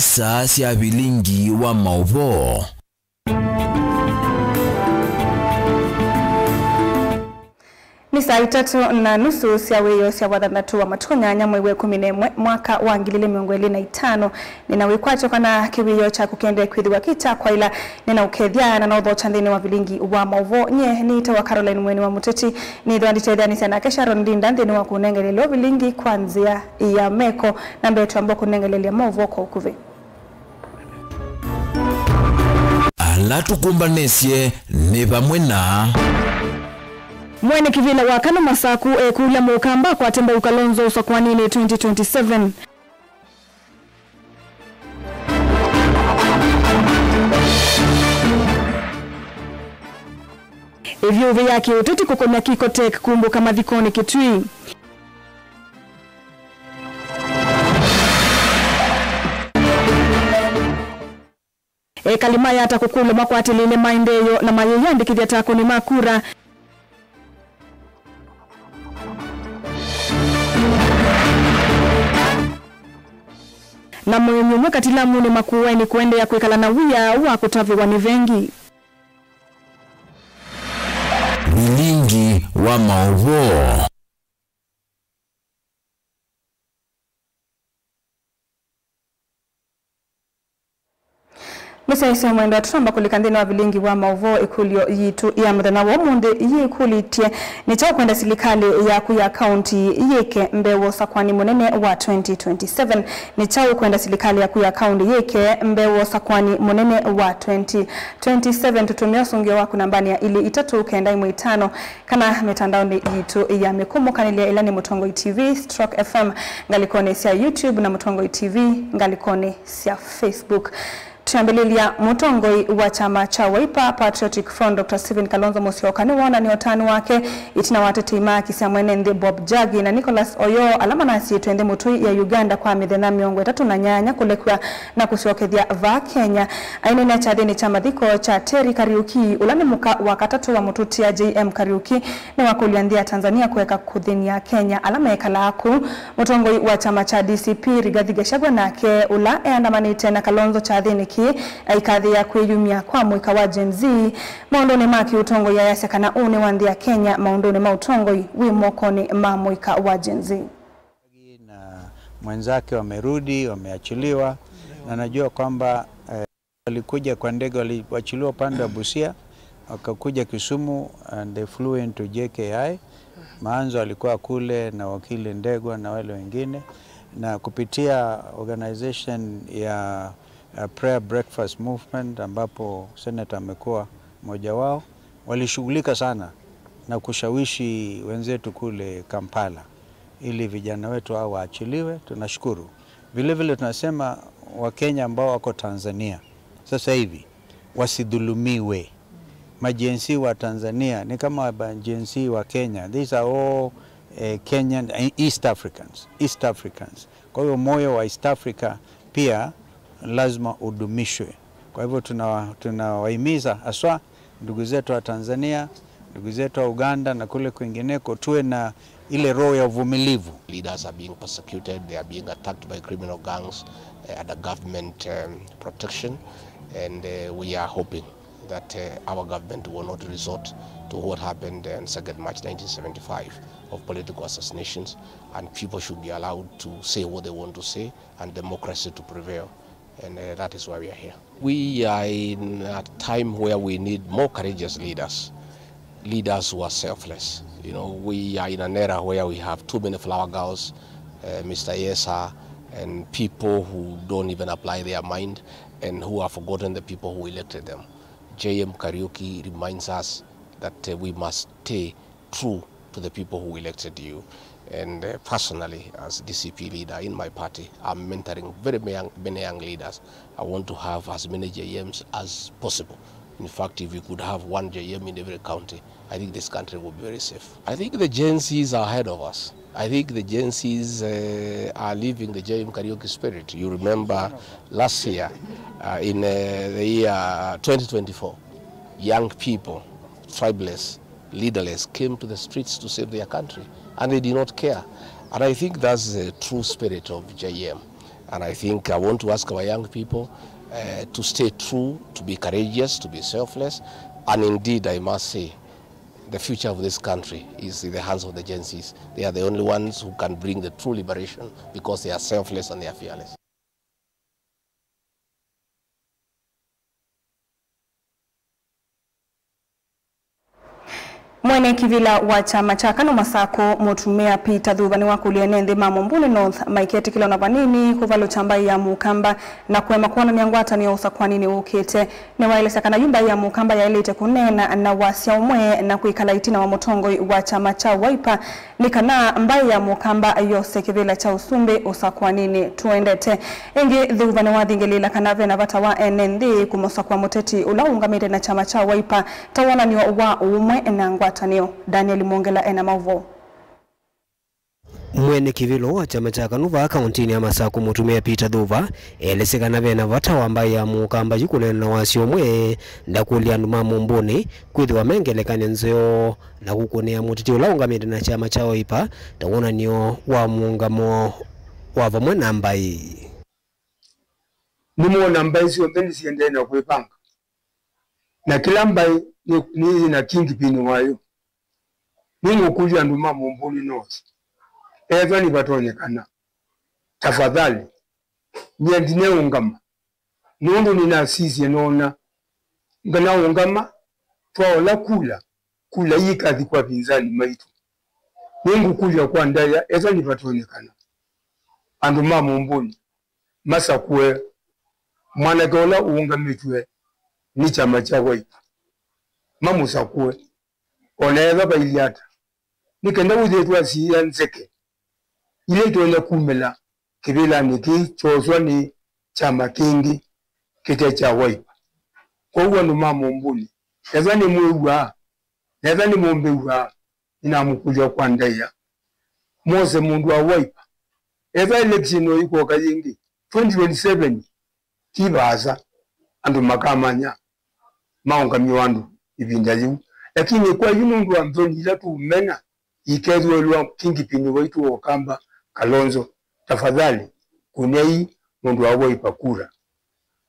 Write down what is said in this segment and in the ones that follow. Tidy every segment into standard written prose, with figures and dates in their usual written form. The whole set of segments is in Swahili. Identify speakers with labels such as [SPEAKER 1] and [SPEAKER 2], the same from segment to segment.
[SPEAKER 1] Nisa cia bilingi wa mauvo.
[SPEAKER 2] Ni saa 3:30 cia wiyo cia wathanatu wa matunyanya mwezi wa 11 mwaka wa 2025 ninawikwacho kana kiwiyo cha kukende kwithiwa kita kwa ila ninaukethia na utho chandini wa bilingi wa mauvo nye ni tawa Caroline Mweni wa Muteti ni thwandite ni sana kesha Rondinda ndini wa kunengelelwa bilingi kwanzia ya meko na mbeto ambao kunengelelia mauvo kwa ukuve.
[SPEAKER 1] Ala tukumbanesie ni bamwe na
[SPEAKER 2] Mwene kivila wakano masaku kula mukamba kwa temba ukalonzo usakwanini 2027. Hivyo vyake uteti kukonya kikotek kumbuka madhikoni Kitui. Kalimaya atakukula makwati lile maendeyo na mayeyandi kivyatako ni makura. Na mwenye katilamu ni makuweni kuende ya kuikala na wia wa kutaviwa ni vengi.
[SPEAKER 1] bilingi wa mauvo.
[SPEAKER 2] Mese mwendo atamba kulikandina wa bilingi wa mauvo ikulio yitu ya mdana wa munde yikulitie ni chao kwenda silikali ya kuya county yeke mbewo sakwani munene wa 2027 ni chao kwenda silikali ya kuya county yeke mbewo sakwani munene wa 2027 tutumia sungio wako nambani ya ili itatu kenda imwe itano kana mitandao ni yitu ya mekumu kanilia ilani Mutongo TV Stroke FM ngalikone sia YouTube na Mutongo TV ngalikone sia Facebook. Tuambelelia Mutongoi wa chama cha Wiper Patriotic Front Dr. Stephen Kalonzo Musyoka ni wana ni otani wake itina watete imaki sia mwenende Bob Jagi na Nicholas Oyo alama nasi tuende mutui ya Uganda kwa midhena miongo tatu na nyanya kulekwa na kusiokethia va Kenya aine na chadeni chama dhiko cha Terry Kariuki ulani muka wakatatu wa mututi ya JM Kariuki na wakuliandia Tanzania kuweka kudhini ya Kenya alama ekala aku Mutongoi wa chama cha DCP Rigathi Gachagua nake ula eandamanite na Kalonzo cha dhini aikadhi ya kuyumia kwa mwika wa Gen Z maondone maki utongo ya yasa kana une wandia Kenya maondone mautongo wimokoni mwika wa Gen Z
[SPEAKER 3] na mwenzake wamerudi wameachiliwa na najua kwamba walikuja kwa ndege waliachiliwa pande wa Busia wakakuja Kisumu and they flew into JKI. Maanzo alikuwa kule na wakili Ndegwa na wale wengine na kupitia organization ya Prayer Breakfast Movement ambapo Senator amekuwa mmoja wao walishughulika sana na kushawishi wenzetu kule Kampala ili vijana wetu hao waachiliwe. Tunashukuru. Vile vile tunasema Wakenya ambao wako Tanzania sasa hivi wasidhulumiwe. Majensi wa Tanzania ni kama majensi wa Kenya. These are all Kenyan East Africans. Kwa hiyo moyo wa East Africa pia lazima udumishwe. Kwa hivyo tunawahimiza haswa ndugu zetu wa Tanzania, ndugu zetu wa Uganda na kule kwingineko tuwe na ile roho ya uvumilivu.
[SPEAKER 4] Leaders are being persecuted, they are being attacked by criminal gangs under government protection, and we are hoping that our government will not resort to what happened on 2nd March 1975 of political assassinations, and people should be allowed to say what they want to say and democracy to prevail. And that is why we are here. We are in a time where we need more courageous leaders who are selfless. You know, we are in an era where we have too many flower girls, Mr. Yesa, and people who don't even apply their mind and who have forgotten the people who elected them. JM Kariuki reminds us that we must stay true to the people who elected you. And personally, as DCP leader in my party, I'm mentoring very many young leaders. I want to have as many JMs as possible. In fact, if we could have one JM in every county, I think this country would be very safe. I think the Gen Zs are ahead of us. I think the Gen Zs are living the JM Kariuki spirit. You remember last year, in the year 2024, young people, tribeless, leaderless, came to the streets to save their country, and they did not care. And I think that's the true spirit of JM. And I think I want to ask our young people to stay true, to be courageous, to be selfless. And indeed, I must say, the future of this country is in the hands of the Gen Zs. They are the only ones who can bring the true liberation because they are selfless and they are fearless.
[SPEAKER 2] Mwene kivila wa chama cha KANU Masako Mutumia Peter Thuva ni wakulia nende Mamombuni North maiketi kila unavanini kuvalo chamba ya Mukamba na kuema kuwana miangwata ni osa kwa nini ukete ni wailesa kana yumba ya Mukamba ya ilite kunena na wasia umwe na kuikala itina wa motongo wa chama cha Wiper ni kana mbai ya Mukamba yose kivila cha usumbe osa kwa nini tuendete ingi Thuva ni wadhingelila kanave na vata wa NND kumosa kwa moteti ulaungamide na chama cha Wiper tawana ni wa umwe na ngwata Daniel Mongela ena mauvo.
[SPEAKER 5] Mwene kivilo wa chama cha KANU va kaunti ya Masako Mutumia Peter Thuva elesekana vena vata wambai ya Mukamba yukulena na wasi omwe ndakulia nduma Mamombuni kwithwa mengelekanya nzeo na kukonea mutiti ulaungamide na chama cha Wiper tawona niyo wa muungamo wa vamwe na mbai
[SPEAKER 6] nimuona mbai sio bendi siende na kuipanga na kila mbai ni na kingpin wayo ningo kuja nduma Mamombuni North eva ni batonyekana tafadhali nyendine ungama nundu nina sisi nona ngana ungama twaola kula yikathi kwa pinzani maitu ningo kuja kwa ndaya eva ni batonyekana anduma Mamombuni Masakwe mwana gola ungamitwe ni chama cha Wiper mamusakwe oneva bailiata nikenda udetwa siya nzeke ile tonya kumela kibila niki chozwa ni chama kingi kite cha Wiper kwa huwa nduma Mamombuni yazani mwewa yazani mombewa inamukuja kwa ndaya mose mundu wa Wiper eva election iko kayingi 2027 kibaza andu makamanya maungami wandu ibindayu lakini kwa yunundu Anthony ila tumena ikezwe lwa kingpin waitu Okamba Kalonzo tafadhali kunei mundu wa Wiper kura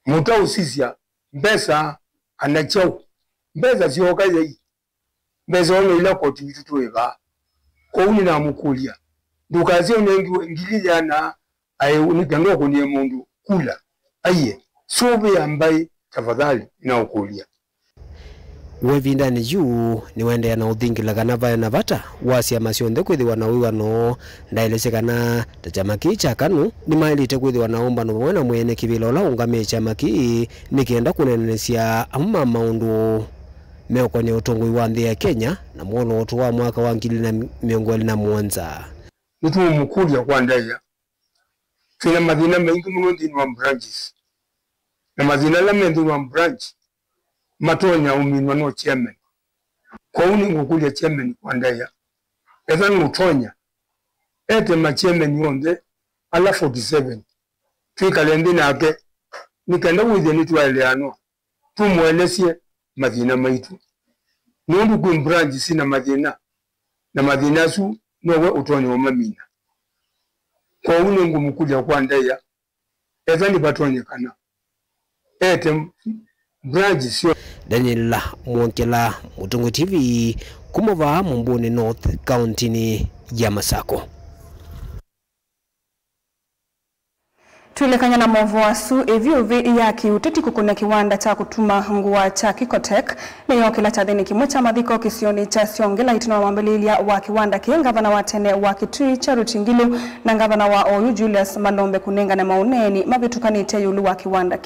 [SPEAKER 6] mutausisia mbesa anachao mbesa sio kazi mbesa ono ila koti vitu eva kwa uni na mukulia ndukazi onengi ngilija na ayo nikanga kunie mundu kula aye sobe ambai tafadhali na ukulia
[SPEAKER 5] wevinda ni juu ni wende na udhingila kana vaya na vata wasi amasionde kwithiwa na wiwano ndaelesekana ta chama ki cha KANU ni mailite kwithiwa na omba no mwana mwene kivilo la ungame chama ki nikienda kunenesia amma maundu meokonya utongoi wa nthi ya Kenya na mwono otu wa mwaka wa 2017
[SPEAKER 6] nitu mukulia kwa ndaya kina madina mengi muno ndini wa branches na madina la mengi wa branch matonya uminwa no chairman kwa uni ngukulia chairman kwa ndaya ethan mutonya ete ma chairman yonde ala 47 tuikalende nake nikenda withe nitwaleano tumwelesie madina maitu nundu ku branch sina madina na madina su nowe utonya wa mamina kwa uni ngumukulia kwa ndaya ethan batonyekana ete branch sio
[SPEAKER 5] Daniel Mongela Mutungu TV kumova Mamombuni North County ni ya Masako.
[SPEAKER 2] Tulekanya na movu wasu evyuvi ya kiuteti kukuna kiwanda cha kutuma nguwa cha Kikotek na yokila chadhini kimwecha madhiko kisioni cha siongela ituna wambelilia wa kiwanda ngavana wa tene wa Kitui cha Rutingilu na ngavana wa Oyu Julius Malombe kunenga na mauneni mavitukanite yulu wa kiwanda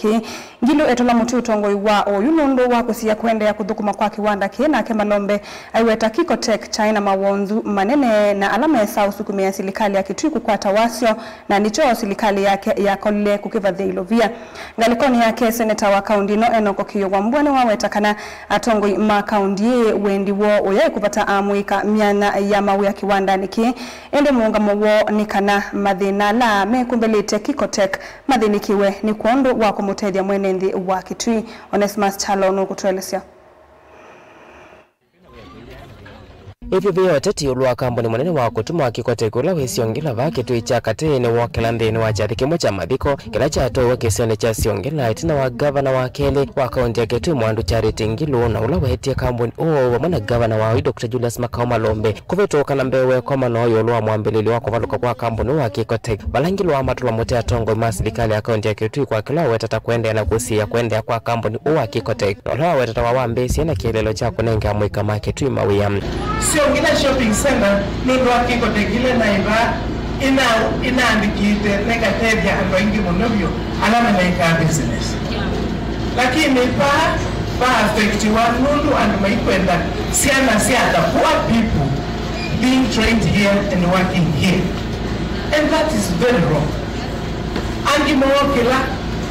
[SPEAKER 2] Ngilu etola mutu utongoi wa Oyu Nondo wa kusia kwende ya kudhukuma kwa kiwanda na ke Malombe aiweta Kikotek China mawonzu manene na alama ya saa usukumia silikali ya Kitui kukwata wasio na nicho silikali yake ya kolile kukivadhi ilovia. Ngalikoni yake seneta wa kaundi no Enoko Kiyo wa mbwane wawetakana atongoi makaundie wendi wo oyae kupata amuika miana ya mawe ya kiwanda niki ende muungamo wo nikana madhina la mekumbelete Kikotek madhinikiwe ni kuondo wa kumutedhia mwenendi wa Kitui. Onesimus Chalo no kutuelesea.
[SPEAKER 7] Ivyo vyote tiulwa kambuni munene wa kutuma Kikoteki ula wisiongela vake tuicha katene wokela nthini wa chathi kimwe cha mathiko kila chatoiwe kisione cha siongela itina wa gavana wa keli wa kaunti ya Kitui Mwandu Charity Ngilu na ula wetie kambuni uo wamana gavana wa Dr. Julius Makau Malombe kuvituka na mbewe kwa manoyo ulua mwambilili wa kuvaluka kwa kambuni wa Kikoteki Balangilu wa matula mote ya tongo maserikali ya kaunti ya Kitui kwa kila wetata kuendea na kusia kuendea kwa kambuni uwa Kikoteki na ula wetata wa wambesi na kielelo cha kunenga mwika Kitui mawia
[SPEAKER 8] Siongela shopping center nundo wa Kikoteki ile naiba inaandikite negativya andoingi monobyo alama naika business lakini pa affect one nundu and maikwenda siana siata poor people being trained here and working here, and that is very wrong. Angi mwokela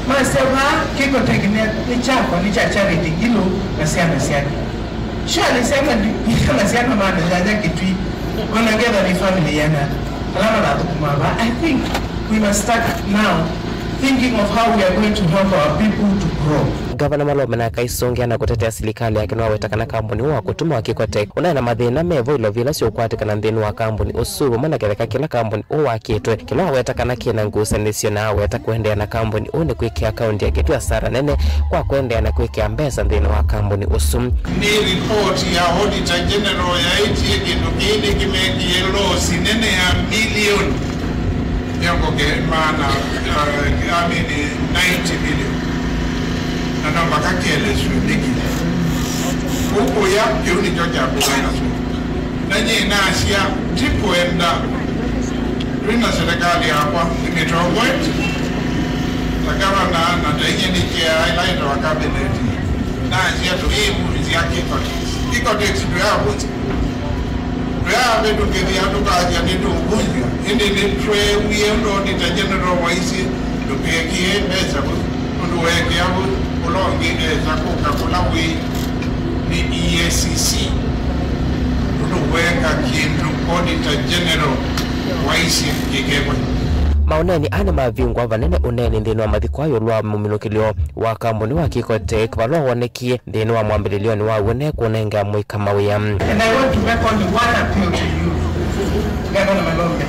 [SPEAKER 8] masema Kikoteki ni chapa ni cha Charity Ngilu na siana siaki shali sema ni siana maana jaja Kitui gonna gather the family yana. I think we must start now thinking of how we are going to help our people to grow.
[SPEAKER 7] Gavana Malombe na kaisongia na kutetea serikali yake no wetakana kambuni wa kutuma wa Kikoteki unaena mathina mevo ilo vila sio kwatikana nthini wa kambuni usuru mana keleka kila kambuni wa Kitwe kila wetakana kina ngusanisio na weta kuendea na kambuni une kuikia kaunti ya Kitui asara nene kwa kuendea na kuikia mbesa nthini wa kambuni usum
[SPEAKER 9] ni report ya Auditor General ya iti kindu kini kimekie losi nene ya milioni yango ke maana 90 million na namba kakele shudiki huko ya kiuni chocha kuwaina su na nye inaashia tipuenda tuina serikali hapa imetogwet takama na tainye nikia highlighter wa cabinet naashia tu hii mulizi ya Kikoteki tuyabuti tuyabe tukidhia tukaja nitu ugunja hindi ni tue uyendo Auditor General waisi tupekie pesa tuweke hapo ulongi za Coca-Cola ni EACC tuweka kindu Auditor General waisi kikebwe
[SPEAKER 7] mauneni ane mavingwa vanene uneni nthini wa mathiko ayo lwa mumilukilio wa kambuni wa Kikoteki valwa wonekie nthini wa mwambililioni wa wene kunenga mwika mawia.
[SPEAKER 8] And I want to make only one appeal to you, Governor Malombe,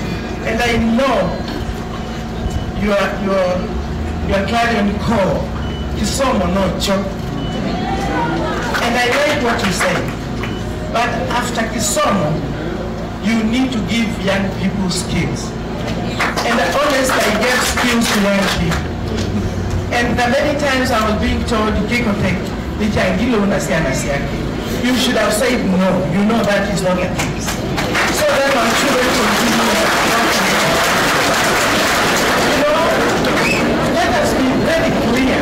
[SPEAKER 8] and I know your clarion call is someone no joke, and I like what you say, but after Kisomo you need to give young people skills. And honestly, I gave skills to young people. And the many times I was being told, Kikoteki, you should have said no. You know that is not the case. So that our children continue. You know, let us be very clear.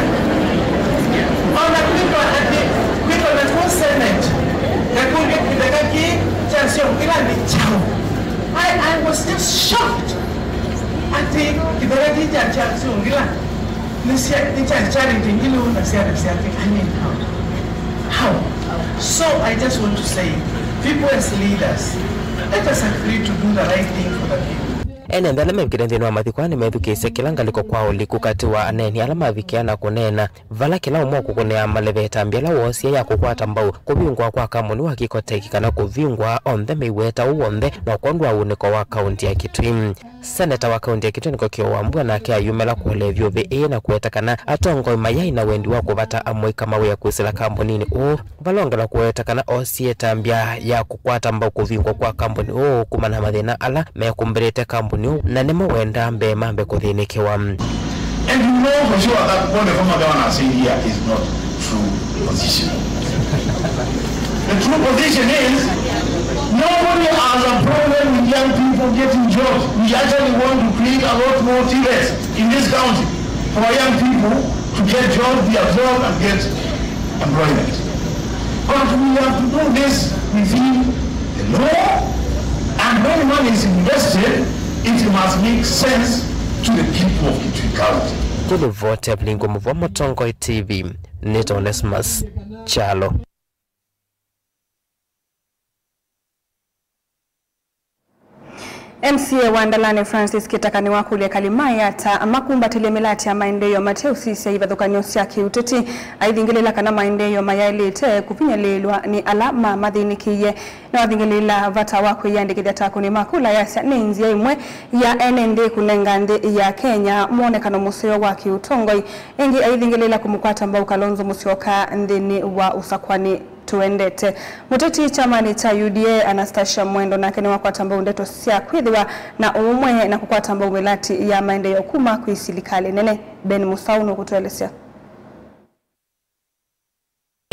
[SPEAKER 8] On the people that was Senate, I was just shocked. I think Charity Ngilu na Charity, I mean how? So I just want to say, people as leaders, let us agree to do the right thing for the people.
[SPEAKER 7] Ene ndala mekire nthini wa mathiko ni methukise kila liko kwao likukati wa aneni alama vikiana kunena vala kila umwe kukunea maleveta mbiala wosia ya kukwata mbau kuvingwa kwa kambuni wa Kikoteki kana kuvingwa onthe meiweta uwonthe na ukondwa uniko wa kaunti ya Kitui. Seneta wa kaunti ya Kitui niko Kiowambua na kia yumela kuelevyo VA na kuweta kana atongo mayai na wendi wa kuvata amwe kama ya kusila kambunini valonga na kuweta kana osie tambia ya kukwata mbau kuvingwa kwa kambuni kumana mathina ala mekumbirite kambuni na nemo wenda mbe mambe kuthinikiwa.
[SPEAKER 9] And you know for sure that what the former governor saying here is not true position. The true position is nobody has a problem with young people getting jobs. We actually want to create a lot more TVETs in this county for young people to get jobs, be absorbed and get employment. But we have to do this within the law, and when money is invested, it must make sense to the people of Kitui County.
[SPEAKER 7] Kulu vote blingo mvo Motongo TV Nito Onesmus Chalo.
[SPEAKER 2] MCA wa Ndalane Francis Kitakani wakulia kalimaya ta makumbatile milati ya maendeleo Mateusisi ya ibadhukanyo siaki uteti aidhingilela kana maendeleo mayalete kupinyalelwa ni alama madhinikiye na wadhingilela vata wako yandikidha takuni makula yasya nenzi ya imwe ya NND kunengande ya Kenya muonekano museo wa kiutongoi ingi aidhingilela kumukwata mbao Kalonzo Musyoka ndini wa usakwani tuendete. Muteti chamani cha UDA Anastasia Mwendo na kene wakwata mbao ndeto siya kwithiwa na umwe na kukwata mbao milati ya maendeleo kuma kuisilikali nene. Ben Musauno kutuelesea.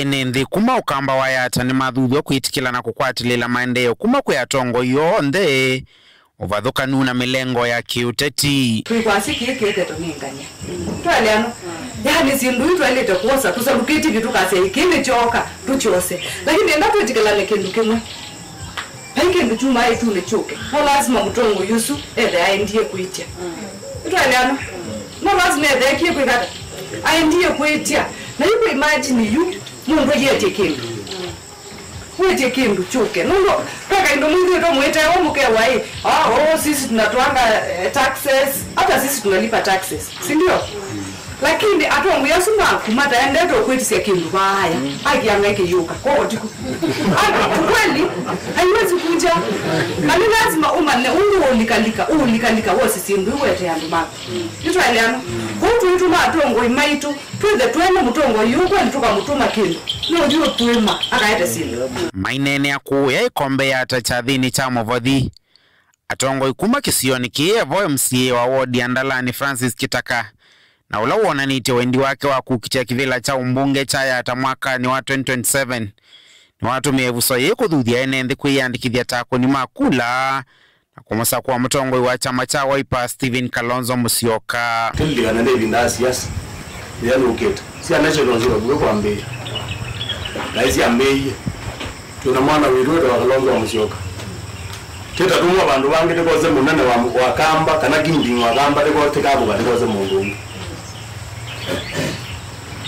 [SPEAKER 10] NND kuma ukamba wayata ni madhudho kuitikila na kukwatilela maendeleo kuma kuyatongo yonde uvadhuka nuna milengo ya kiuteti.
[SPEAKER 11] Tuikwasiki kete toninganya. Tualiano. Yani sindu tualete kuosa tusarukiti vitu kase ikini choka tuchose. Lakini enda tuitikala kindu kimwe. Kindu chuma itu ne choke. Ho lazima mutongo yusu ede aendie kuitia. Tualiano. No lazima ede akie kuikata. Aendie kuitia. Na yuko imagine yu mungu yete kindu. Wete kindu choke. Nuno paka ndo mungu ndo mwete wa mke wai. Sisi tunatoanga taxes. Hata sisi tunalipa taxes. Si ndio? Lakini atongo yasuma kumata endeto kwetisia kindu baya. Akiangaike yuka. Kwa otiko. Kweli haiwezi kuja. Na lazima umane ulikalika wosi sindu wete yandu mako. Itwaliano. Kutu ituma atongo imaitu twende twene mutongo yuko ntuka mutuma kindu. No juro tuema akaete sindu.
[SPEAKER 10] Mainene ya kuya ikombe ya tachathini cha Muvothi. Atongo ikuma kisioni kievo MCA wa ward ya Ndalane Francis Kitaka. Na ula uonanite wendi wake wa kukitia kivila cha umbunge cha ya mwaka ni wa 2027. Ni watu mevuso ye kudhuthia NND kuiandikithia takuni makula na kumasa kwa mtongo wa chama cha Wiper Stephen Kalonzo Musyoka.
[SPEAKER 12] Tuliga na David Ndasi yes. Yalo uketa. Si national zero bwe kwa mbele. Laisi ambeye. Tuna mwana wirudo wa Kalonzo Musyoka. Teta tumwa bandu bange tekoze munene wa kamba kana gindi wa kamba tekoze kabo tekoze mungu.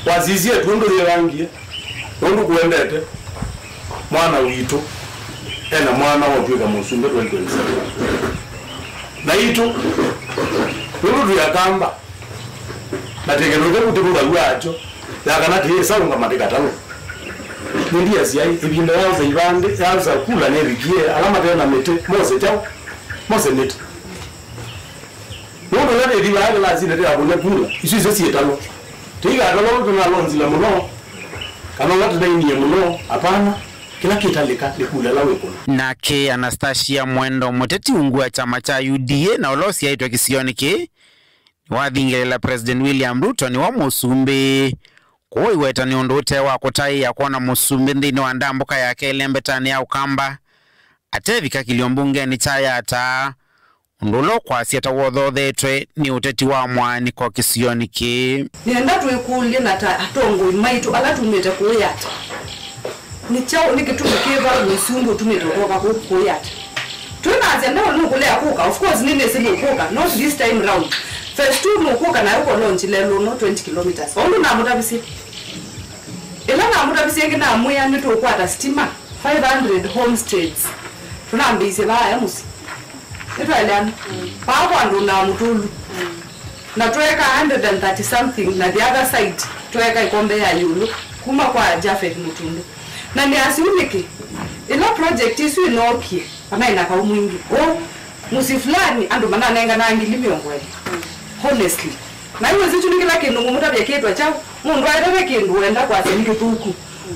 [SPEAKER 12] Wazizie tundu yerangie. Tundu kuendete. Mwana witu ena mwana wotwika musumbe 2027 na itu tundu ya kamba nategeroje kutibuga lwacho yakana te saunga matekatalo ndia siai ibinde yaza ibande yaza kula ne bigie alama tena mete mose chao mose net ndio ndio ndio ya lazima ndio abone kula isu sisi etalo tiga talo tunalonzila muno kana watu ndani ya muno hapana kila kitalika likula la wepo.
[SPEAKER 10] Nake Anastasia Mwendo muteti ungua chama cha UDA na olosi ya ito kisioni ki wadhingelela President William Ruto ni wa musumbi kuwa iweta ni undote wa kutai ya kuona musumbi ndini wa ndambuka ya kelembetani ya ukamba atevika kiliombunge ni chaya ata undulo kwa sieta wodhodhetwe ni uteti wa mwani kwa kisioni ki
[SPEAKER 11] nienda tuikulie na atongo imaitu alatumete kuyata ni chao nikitumikeva musumbu tumetoka kuyata tunaanza ndio nukulea kuka of course nini sisi kuka not this time round first two nukuka na yuko launch lelo no 20 kilometers ondu na mutabisi ila na mutabisi ngina amuya nito kwata stima 500 homesteads tunambise baya musi itwaliana papo ndo na mutulu na tuweka 130 something na the other side tuweka ikombe ya yulu kuma kwa Jafet Mutundu na ni asiuniki ila project isu inokie ama inaka umwingi musi fulani ando mana nenga na ngili miongwele honestly na hiyo zitu nikila kindu mumutabya kitwa chao mundu aidebe kindu enda kwa senike tuku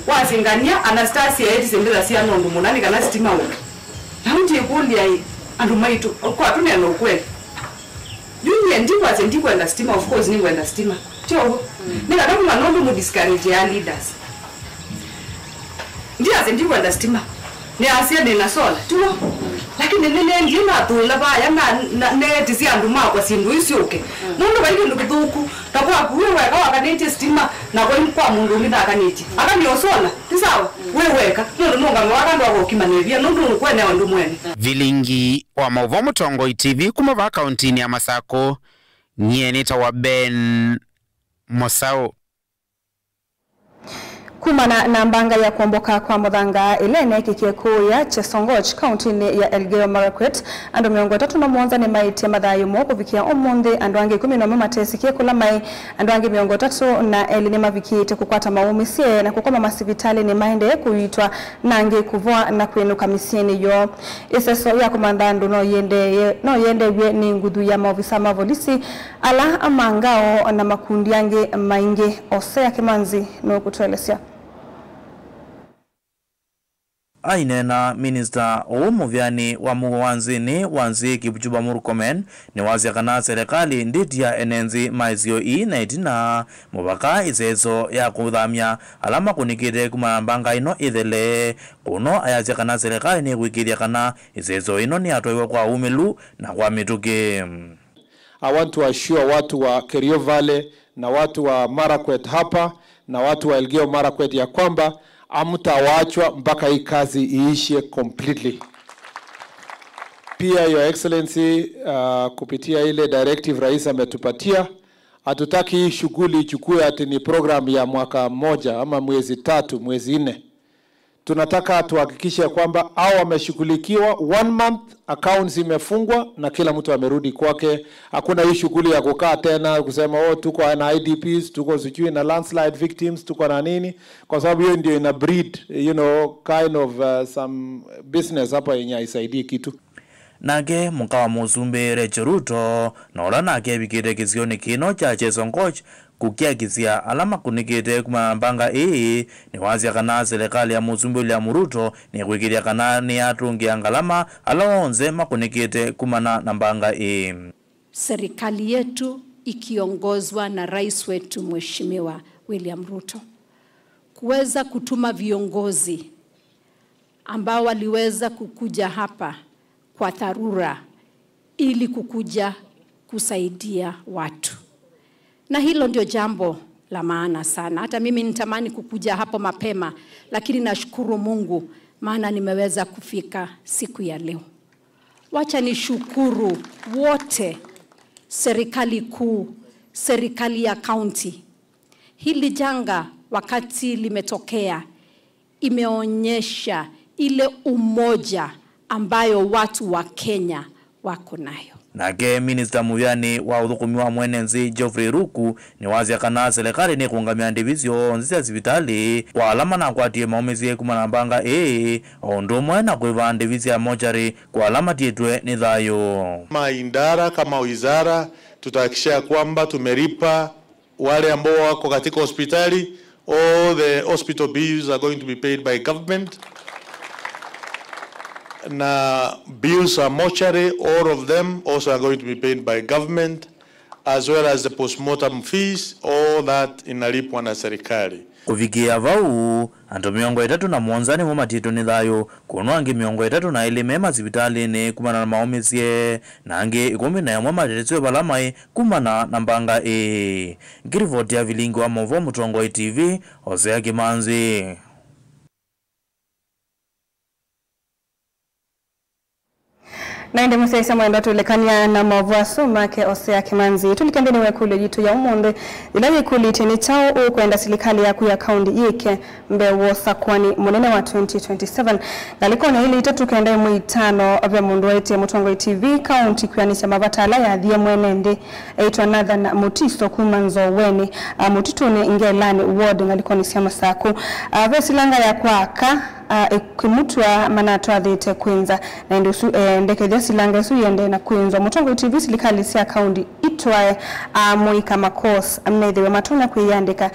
[SPEAKER 11] wasingania Anastasia eti sembeza sia nondo munani kana stima uko na mti ikulia ando maitu kwa tunia no kweli yuni ndiko asendiko enda stima of course ningo enda stima chao nika damu manondo mu discourage ya leaders ndia sendiko enda stima ni asia ni na sola tuo lakini nene ndina tula baya na neti si andu makwa sindu isioke mundu baiki ndukuthuku takwa kuwewe kawa kaneti stima na kwa mundu ngina kaneti akani osola tisawa weweka mundu nunga mwakando wako kimanevia nundu kwene wandu mwene
[SPEAKER 10] vilingi wa Mauvo Mutongo TV kumava kauntini ya Masako nyenita wa Ben Musau.
[SPEAKER 2] kumana na mbanga ya kuomboka kwa muthanga ilene kikekuya Chesongoch county ya Elgeyo Marakwet ando miongo 3 ni maiti mathayo moko vikia omunthi ando ange 11 matesikie kula mai ando ange miongo 3 na elini mavikite kukwata maumisie na kukoma masivitali ni maende kuitwa nange kuvua na kwenuka misieni yo iseso ya kumandando no yende we ni ngudu ya maofisa mavolisi ala amangao na makundi yange mainge Osea Kimanzi no kutuelezea.
[SPEAKER 13] Ainena Minister Omuvyani wa Muwanzini Wanzi Kipchumba Murkomen ni wazia kana serikali nditi ya enenzi maizio na itina mubaka isezo ya kudhamia alama kunikire kumambanga ino idhele kuno ayazia kana serikali ni wikiria kana isezo ino ni atoiwa kwa umilu na kwa mituke.
[SPEAKER 14] I want to assure watu wa Kerio Valley na watu wa Marakwet hapa na watu wa Elgeyo Marakwet ya kwamba amtawachwa mpaka hii kazi iishe completely. Pia Your Excellency kupitia ile directive rais ametupatia, hatutaki hii shughuli ichukue ati ni program ya mwaka mmoja ama mwezi 3, mwezi 4. Tunataka tuhakikishe kwamba hao wameshughulikiwa 1 month, accounts imefungwa na kila mtu amerudi kwake. Hakuna hii shughuli ya kukaa tena kusema tuko na IDPs, tuko sijui na landslide victims, tuko na nini, kwa sababu hiyo ndio ina breed kind of some business hapa yenye haisaidii kitu.
[SPEAKER 13] Nage mukawa Muzumbe Recheruto na ola nage bikire kizioni kino cha Chesongoch kukiagizia alama kunikite kumambanga ni wazia kana serikali ya Muzumbe ya Muruto ni kuikiria kana ni atungi angalama alaonze makunikite kumana nambanga
[SPEAKER 15] Serikali yetu ikiongozwa na rais wetu Mheshimiwa William Ruto kuweza kutuma viongozi ambao waliweza kukuja hapa kwa dharura ili kukuja kusaidia watu. Na hilo ndio jambo la maana sana. Hata mimi nitamani kukuja hapo mapema, lakini nashukuru Mungu maana nimeweza kufika siku ya leo. Wacha nishukuru wote, serikali kuu, serikali ya county. Hili janga wakati limetokea imeonyesha ile umoja ambayo watu wa Kenya wako nayo.
[SPEAKER 13] Nage Minister Muvyani wa udhukumiwa mwenenzi Geoffrey Ruku ni wazia kana serikali ni kuungamia divisio nzisi ya sivitali kwa alama na kwa tie maumizie kumanambanga ondomwe na kuiva divisio ya mochari kwa alama tietwe ni dhayo.
[SPEAKER 16] Maindara kama wizara tutahakikisha kwamba tumeripa wale ambao wako katika hospitali. All the hospital bills are going to be paid by government. Na bills are mortuary, all of them also are going to be paid by government, as well as the postmortem fees, all that inalipwa na serikali.
[SPEAKER 13] Kufikia vau anto miongo 3 na mwanzani mwa matito ni dhayo kuno ange miongo 3 na ile mema sibitali ni kumana na maumizie na ange 10 na mwa matetezo balamai kumana na mbanga Ngirivoti ya Vilingi wa Movo Mutongoi TV Osea Kimanzi.
[SPEAKER 2] Na ende msesa mwendo tulekania na mavua suma ke Osea Kimanzi tulikendeni wekule jitu ya umunde ilaji kuliti ni chao kwenda serikali ya kuya kaundi yike mbewo sakwani munene wa 2027 galikona hili itatu kenda muitano vya mundu waite Mutongoi TV kaunti kuyanisha mabatala ya dhia mwenende eitwa Nathan Mutiso Kumanzo Weni Mutituni Ngelani ward galikoni siama saku vesilanga ya kwaka kimutwa manatwa dhite Queenza na ndusu ndeke silanga su yende na Queenza Mutongoi TV serikali sia kaundi itwae Moika Makos amnethe matuna kuyandika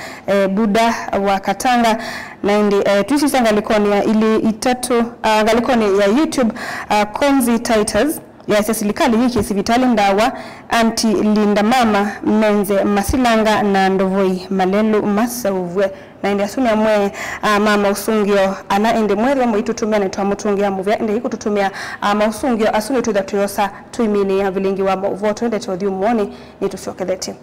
[SPEAKER 2] Buda wa Katanga na ndi tuisisanga likoni ya ili itatu galikoni ya YouTube Konzi Titles ya serikali hiki sivitali ndawa anti Linda Mama Menze Masilanga na Ndovoi Malelu Masavwe na ndi asuna mwe mama usungio ana ende mwere mu itutumia na twamutungia muvya ende ikututumia mausungio asune tu datuyosa tuimini ya Vilingi wa voto ende todhi umuoni ni tushokedeti.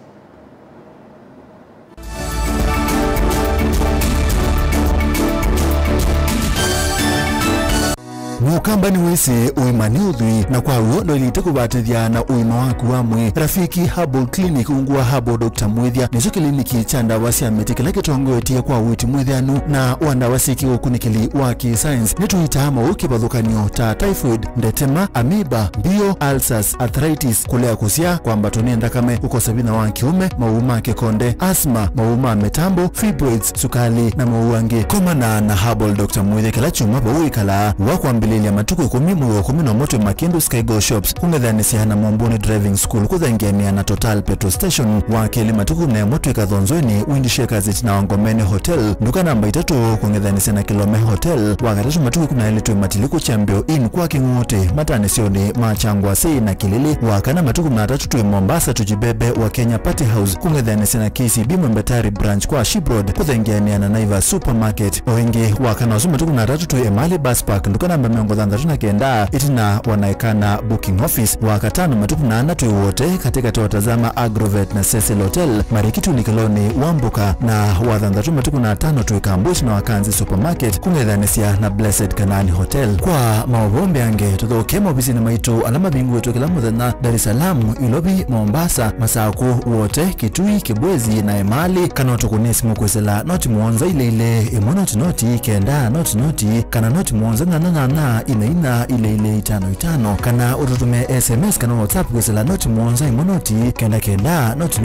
[SPEAKER 17] nukamba ni wese uimani udhui na kwa uo ndo ilite kubatithia na uima waku wamwe. Rafiki Herbal Clinic ungua Herbal Dr. Mwithia nizo kliniki cha ndawa cia miti kila kitongo etie kwa witi mwithianu na wanda wasiki ukunikili wa ki-science nituita mauki bathukanio ta typhoid, ndetema, amoeba, bio, ulcers, arthritis, kulea kusia kwa mbatoni ndakame, ukosabina wa kiume, mauma kikonde, asma, mauma metambo, fibroids, sukali na mauange. Komana na Herbal Dr. Mwithia kila chuma bauikala wakwambililia matuku 10 muyo 11 Makindu Sky Go Shops kung'ethanisia na Mombuni Driving School kuthengemia na Total Petrol Station wakeli matuku na moto ikathonzweni Windshakers na Wangomeni Hotel nduka namba 3 kung'ethanisia na Kilome Hotel wakati matuku kuna ile tu matiliku Chambio Inn kwa Kingote matanisioni machangwa sei na Kilili wakana matuku na 3 tu Mombasa tujibebe wa Kenya Party House kung'ethanisia na KCB Mwembetari branch kwa Shibroad kuthengemia na Naivas Supermarket wengi wakana matuku na 3 tu Emali Bus Park nduka namba 39 itina wanaekana booking office wakatano matuku na 4 tu wote katika tuwatazama Agrovet na Cecil Hotel Marikitu Nikoloni Wambuka na wathandatu matuku na 5 tu Kambush na Wakanzi Supermarket kung'ethanisia na Blessed Kanani Hotel. Kwa mauvombe ange tuthokemo bizini maitu alama bingu wetu kila muthenya Dar es Salaam, Ilobi, Mombasa, Masaku wote Kitui, Kibwezi na Emali kana tukunesi mukwesela noti muonza ile imonoti kenda noti kana noti muonza na ina ile 55 kana ututume SMS kana WhatsApp kwesela noti muonza imonoti kenda noti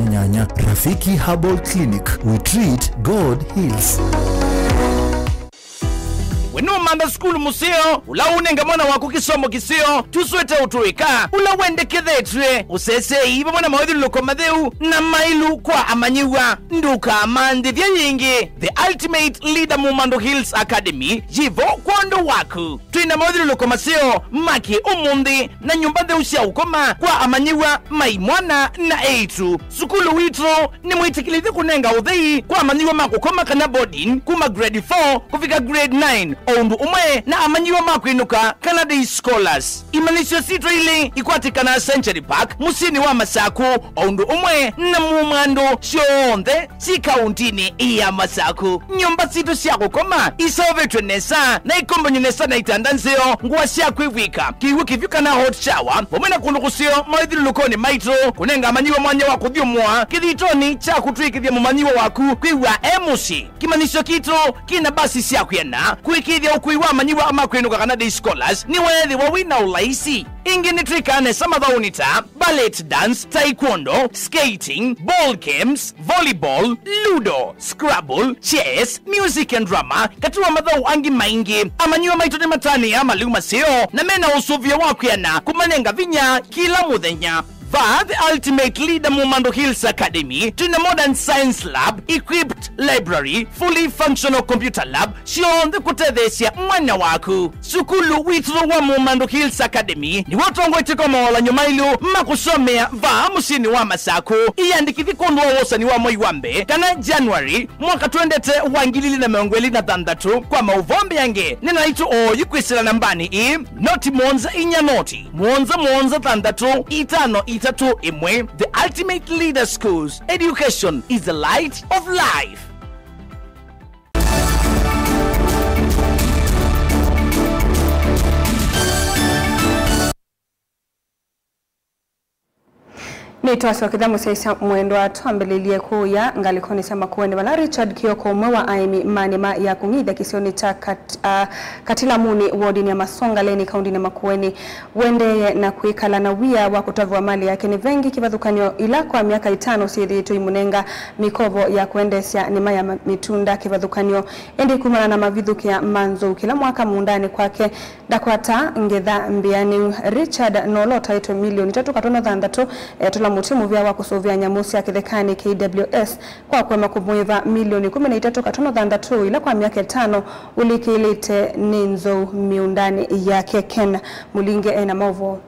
[SPEAKER 17] nyanya. Rafiki Herbal Clinic, we treat, God heals.
[SPEAKER 18] Wenu manda skulu museo, ula unenga mwana waku kisomo kiseo, tuswete utuika, ula wende kethetwe, usese iba mwana mawedhi loko madheu, na mailu kwa amanyiwa, nduka amandi vya yingi, the ultimate leader Mumando Hills Academy, jivo kwa ndo waku. Tuina mawedhi loko maseo, maki umundi, na nyumbande usia ukoma, kwa amanyiwa, maimwana na eitu. Sukulu witro, ni mwitikilithi kunenga udhei, kwa amanyiwa makukoma kana boarding, kuma grade 4, kufika grade 9, Oundu umwe na amanyiwa makwinuka Canada Scholars. Imanisho sito ile ikwatikana Century Park musini wa Masaku Oundu umwe na Mumando shonde si kauntini iya Masaku. Nyumba sito siya kukoma isovetwe nesa na ikombo nyunesa na itandanzeo nguwa siya kuiwika kiwu kivyuka na hot shower wamena kundukusio maidhilu lukoni maitro kunenga amanyiwa mwanya waku vyumwa kithitoni cha kutwikithia mumanyiwa waku kuiwa emusi. Kimanisho kito kina basi siya kuyana kuikithia ukuiwa amanyiwa ama kwenuka Canada Scholars ni wethi wawina ulaisi. Ingi nitrikane samadhaunita, ballet dance, taekwondo, skating, ball games, volleyball, ludo, scrabble, chess, music and drama, katuwa madhau angi maingi. Amanyiwa maitone matani ama liuma seo na mena usuvia wakuyana kumanenga vinya kila muthenya. The ultimate leader Mumando Hills Academy to the modern science lab, equipped library, fully functional computer lab, shion the kutethesia mwana waku. Sukulu witro wa Mumando Hills Academy, ni watongo itiko maola nyumailu, makusomea musini wa Masaku, iyandikithi kondo wosa ni wa Moiwambe, kana January, mwaka tuendete wangilili na meongweli na thandatu, kwa mauvombe yange, nina itu yukwisila nambani noti monza inya noti, monza thandatu, itano itatu imwe. The ultimate leader schools. Education is the light of life.
[SPEAKER 2] Nitwasi wa kidhamu saisa mwendo wa tuambelilie kuu ya ngalikoni sama kuwende wala Richard Kioko mwewa aimi manima ya kungida kisioni cha katila muni wodini ya Masonga leni kaundi na makuweni wende na kuikala na wia wa kutavu wa mali yake ni vengi kivadhukanyo ila kwa miaka 5 sithi itu imunenga mikovo ya kuendesya nima ya mitunda kivadhukanyo endi kumana na mavidhuki ya manzo kila mwaka muundani kwake dakwata ngedha mbiani Richard nolota ito milioni 3.3 tula mutimu vya wakusovia nyamusi ya kithekani KWS kwa kwema kumwiva milioni 13.3 ila kwa miaka 5 ulikilite ninzo miundani ya Ken Mulinge na Movo.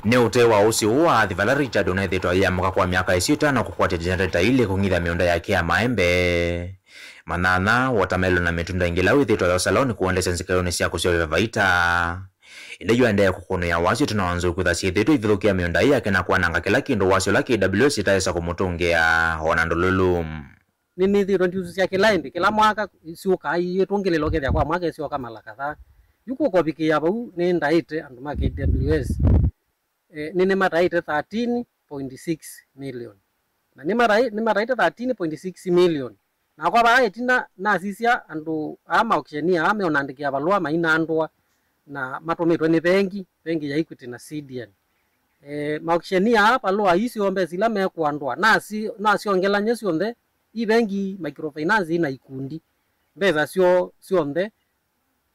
[SPEAKER 19] Ne utewa usi uwa athivala Richard unethitwa ya mwaka kwa miaka 6 na kufuatia generator ile kungitha miunda yake ya maembe manana watermelon na mitunda ingila withitwa ya saloni kuondesha nzikayoni siya kusio vaita indeyo endea kukono ya wasio tunawanzo kuthasia thitu ivithukia miunda yake na kuananga kila kindu wasio la KWS itaesa kumutungea honandolulu
[SPEAKER 20] nini thiro ndiusia kila mwaka sioka itongelelo kethia kwa mwaka sioka mala kadhaa yuko kopikia bau ni ndaite andu ma KWS nini mataite 13.6 million na ni mataite 13.6 million na kwa bae tina na sisia andu ama auctionia ame onandikia balua maina andwa na matometwe ni bengi ya Equity na CDN auctionia hapa lo aisi ombe sila me kuandwa na si ongela nyesi onde i bengi microfinance ina ikundi mbeza sio onde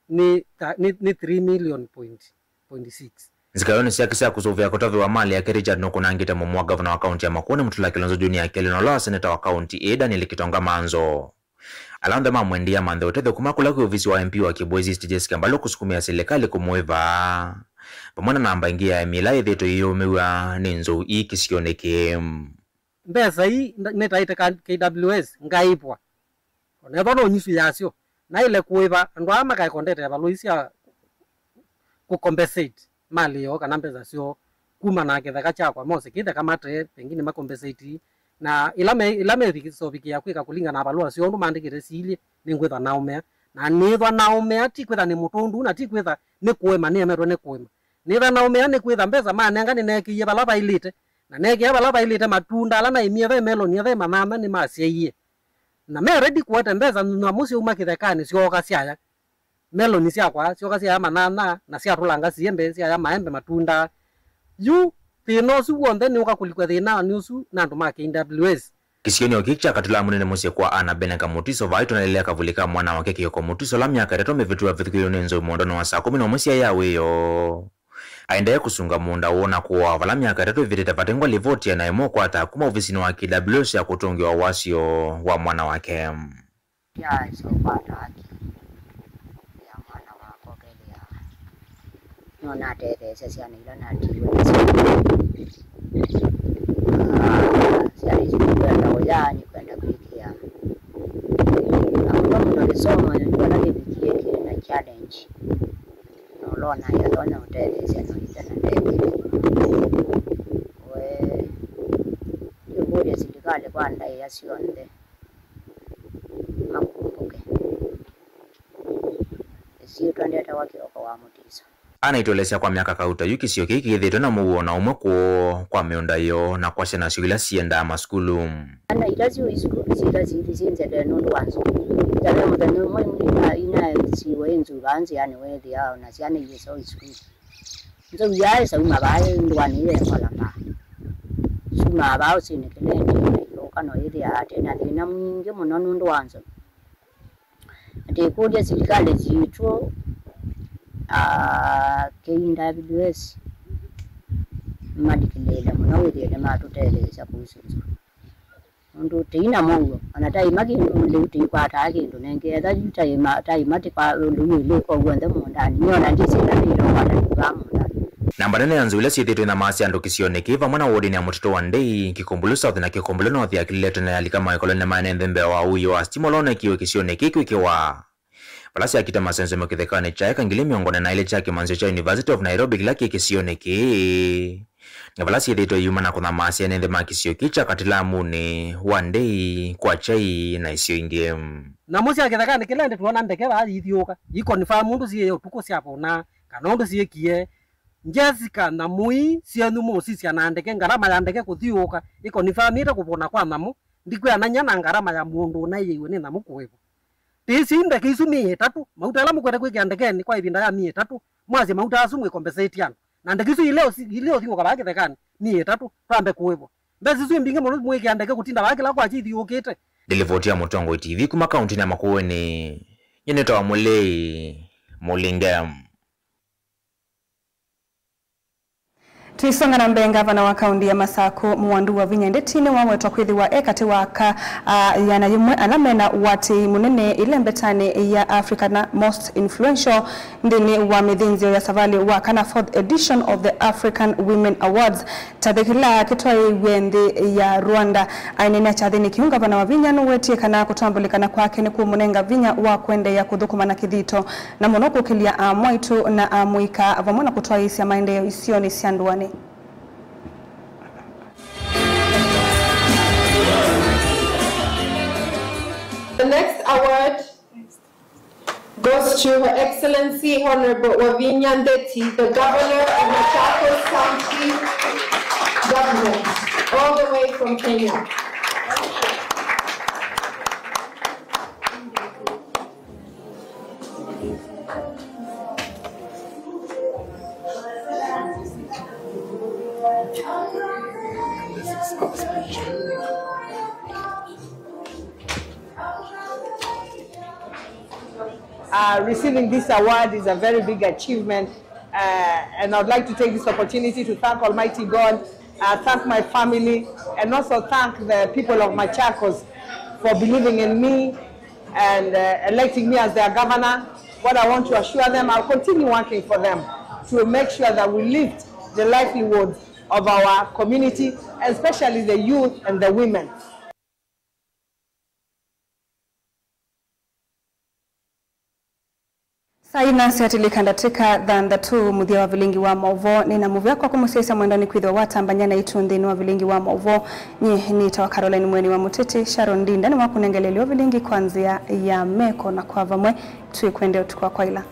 [SPEAKER 20] ni 3 million point 6
[SPEAKER 19] Zikayoni siakisia kuzuvia kotavi wa mali ya Richard Nokunangite mwa gavana wa kaunti ya Makueni Mutula Kilonzo Junior Kelinola seneta wa kaunti Daniel Kitonga Manzo alanda mamwendia mande utete kumakula kwa ofisi wa MP wa Kibwezi Stages Kambalo kusukumia serikali kumweva pamoja na namba ingia ya milai dheto iyo mewa ninzo ikisioneke
[SPEAKER 20] mbeza hii netaite KWS ngaipwa onethona onyisu yasio na ile kuiva ndo ama kai kondete baloisia ku compensate mali yo kana mbeza sio kuma na ketha chakwa mose kithe kama tre pengine ma compensate na ilame vikisobikia kwika kulinga na balua sio ndo mandikire sili ningwetha naumea na nithwa naumea ti kwetha ni mutundu na ti kwetha ni kuema ni emerwe ni kuema nitha naumea ni kwetha mbeza manenga ni nekiye balaba ilite na nekiye balaba ilite matunda ala na imie ve melon ye ve manama ni masiye na me ready kuwete mbeza na musi umakithekani sio kasiaya melon siakwa sio kasiaya manana na sia tulanga siembe sia ya maembe matunda yu tino su wonde ni ukakulikwa thina ni usu na ndo ma KWS
[SPEAKER 19] Kisioni okicha katula munene mose kwa ana Beneka Mutiso vaito na lelea kavulika mwana wake Kiyoko Mutiso la miaka reto mevitua vitukio nenzo mondono wa saa 10 na mwezi ya weyo aendaye kusunga munda uona kuwa vala miaka reto viteta vatengwa livoti ya naimo kwa atakuma ofisini wa KWS ya kutongi wa wasio wa mwana wake
[SPEAKER 21] ya iso pata haki ya mwana wako kele ya nona tete sesiani ilo na tiwe siani kwenda ujani kwenda kuikia na kwa mnalisoma nilikuwa nakipikia kile na challenge nolona ya lona utele siani itana tete we yubude serikali kwanda ya sionde makumbuke sio twendeta wakioko wa Mutiso
[SPEAKER 19] anaitolesea kwa miaka kauta yuki sio kiki thito na muona umwe kwa meonda yo na kwa shena shugila sienda maskulu
[SPEAKER 21] ana itazi uiskuru sitazi sinze de no wanzo tale mudano mwe ina siwe enzu banzi yani wedi yao na siane yeso iskuru nzo yae sa mabaye ndwani ile kola pa suma bao sinikele ndo kano ile ate na dina mwingi muno ndo wanzo ate kuja serikali zitu KWS madikilela munawirele matuteleza kusinzo ndo tina mongo anatai makindu leuti kwata akindu nengeza tai mati kwa luyile kwa gwanda mondani nyona ndisela ndilo kwata kwa mondani
[SPEAKER 19] namba nene yanzuile sithitwe na masi andu kisioneki va mwana wodi ni ya Mutito wa Ndei Kikumbulu South na Kikumbulu North ya kilete na yalika maikolo na manende mbe wa uyo wa stimolone kiwe kisioneki kiwa Palasi ya kita masenzo mkithekane chaya kangili miongone na ile chake manzo cha University of Nairobi kila kisioneki na palasi ya dhito yuma na kuna maasi ya nende makisio kicha katila mune wa Ndei kwa chai na isio ingie
[SPEAKER 20] na musi ya kithekane kila nde tuwana ndeke wa yithioka yiko nifa mundu siye yo tuko siapo na kanondo siye kie Jessica na mui sianu musi sia na ndeke ngarama ya ndeke kuthioka iko nifa mira kupona kwa namu ndikwe ananya na ngarama ya mundu na yewe ni namu kuwepo Tisinde kisu 3 mauta la mukwenda kwiki andekeni kwa ibinda ya 3 mwazi mauta asumwe compensate yana na ndekisu ileo thingo kabake thekani 3 twambe kuwepo mbezi su mbinge muno mwiki andeke kutinda bake la kwa chithi ukite
[SPEAKER 19] Delivotia Mutongo TV kuma kaunti na Makueni yeneta wa Mulei Mulingam
[SPEAKER 2] Tuisonga na mbe gavana wa kaunti ya Masako Mwandu wa Vinya ndetine wamwe tokwithi wa ekati waka yana yumwe alamena wati munene ile mbetani ya Africa na most influential ndini wa midhinzio ya savali wa kana 4th edition of the African Women Awards tabekila kitoi wende ya Rwanda ainene chathini kiunga gavana wa Vinya nuwetie kana kutambulikana kwake ni kumunenga Vinya wa kwende ya kudhukuma na kidhito na monoko kilia amwaitu na amuika avamona kutoa isi ya maendeleo isioni sianduani
[SPEAKER 1] goes to Her Excellency Honorable Wavinya Ndeti, the Governor of Machakos County Government, all the way from Kenya.
[SPEAKER 22] Receiving this award is a very big achievement, and I'd like to take this opportunity to thank Almighty God, thank my family, and also thank the people of Machakos for believing in me and electing me as their governor. What I want to assure them, I'll continue working for them to make sure that we lift the livelihood of our community, especially the youth and the women.
[SPEAKER 2] Saina siatilikanda tika dhanda tu muthia wa vilingi wa mauvo nina muvia kwa kumusesa mwendoni kwitho watambanyana itundhini wa vilingi wa mauvo ni tawa Caroline Mweni wa Muteti Sharon Dinda ni wakunengelelio vilingi kwanzia ya meko na kwa vamwe tuikwende utukwa kwa ila.